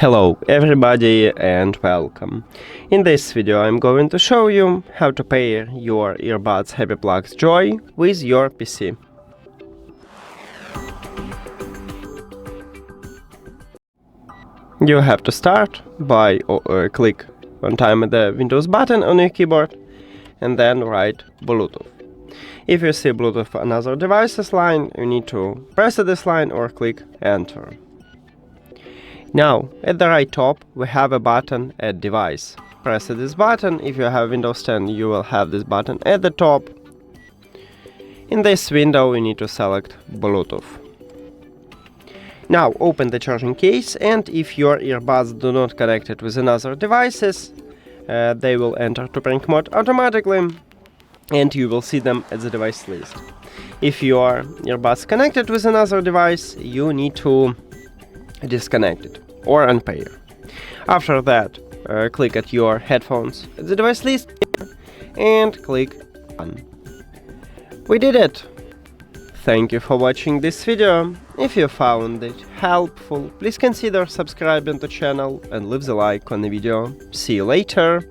Hello everybody and welcome. In this video I'm going to show you how to pair your Earbuds Happy Plugs Joy with your PC. You have to start by click one time the Windows button on your keyboard and then write Bluetooth. If you see Bluetooth another devices line, you need to press this line or click Enter. Now, at the right top, we have a button Add Device. Press this button. If you have Windows 10, you will have this button at the top. In this window, you need to select Bluetooth. Now, open the charging case, and if your earbuds do not connect it with another devices, they will enter to prank mode automatically, and you will see them at the device list. If your earbuds connected with another device, you need to disconnect it or unpair. After that, click at your headphones at the device list and click Done. We did it! Thank you for watching this video. If you found it helpful, please consider subscribing to the channel and leave the like on the video. See you later!